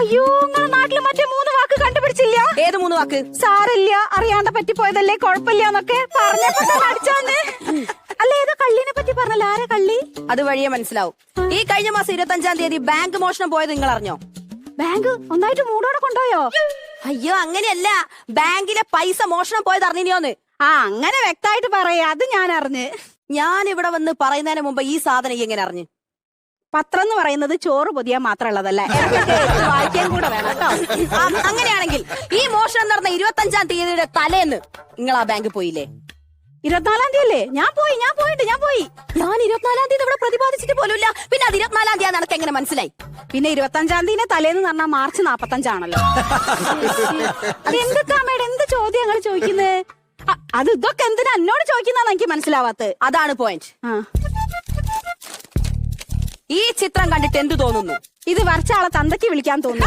അയ്യോ നിങ്ങളെ നാട്ടില് മറ്റേ 3 വാക്ക് കണ്ടുപിടിച്ചില്ല? ഏത് 3 വാക്ക്? സാരില്ല, അറിയാണ്ട പറ്റിപ്പോയതല്ലേ, കുഴപ്പമില്ലാന്നൊക്കെ പറഞ്ഞപ്പോ അടിച്ചാന്ന്. അല്ല, ഏതോ കള്ളിനെ പറ്റി പറഞ്ഞല്ലോ, ആരാ കള്ളി? അത് വഴിയെ മനസ്സിലാവും. ഈ കഴിഞ്ഞ മാസം 25-ാം തീയതി ബാങ്ക് മോഷണം പോയത് നിങ്ങൾ അറിഞ്ഞോ? ബാങ്ക് ഒന്നായിട്ട് മൂടോടെ കൊണ്ടുപോയോ? അയ്യോ അങ്ങനെയല്ല, ബാങ്കിലെ പൈസ മോഷണം പോയത് അറിഞ്ഞോന്ന്. ആ അങ്ങനെ വ്യക്തമായിട്ട് പറയാ, അത് ഞാൻ അറിഞ്ഞ്. ഞാൻ ഇവിടെ വന്ന് പറയുന്നതിന് മുമ്പ് ഈ സാധനം എങ്ങനെ അറിഞ്ഞു? പത്രം എന്ന് പറയുന്നത് ചോറ് പൊതിയാൻ മാത്രമുള്ളതല്ല, വായിക്കാൻ കൂടെ വേണം കേട്ടോ. അങ്ങനെയാണെങ്കിൽ ഈ മോഷണം നടന്ന 25-ാം തീയതിയുടെ തലേന്ന് നിങ്ങൾ ആ ബാങ്ക് പോയില്ലേ? 24-ാം തീയതി അല്ലേ? ഞാൻ പോയി. ഞാൻ 24-ാം തീയതി ഇവിടെ പ്രതിപാദിച്ചിട്ട് പോലുമില്ല. പിന്നെ അത് 24-ാം തീയതി നിനക്ക് എങ്ങനെ മനസ്സിലായി? പിന്നെ 25-ാം തീയതി തലേന്ന് പറഞ്ഞാൽ മാർച്ച് 45 അത് എന്തൊക്കെ അമ്മയുടെ എന്ത് ചോദ്യം ഞങ്ങൾ ചോദിക്കുന്നത്? അത് ഇതൊക്കെ എന്തിനാ എന്നോട് ചോദിക്കുന്നതാണ് എനിക്ക് മനസ്സിലാവാത്തത്. അതാണ് പോയിന്റ്. ഈ ചിത്രം കണ്ടിട്ട് എന്ത് തോന്നുന്നു? ഇത് വരച്ച ആളെ തന്തയ്ക്ക് വിളിക്കാൻ തോന്നുന്നു.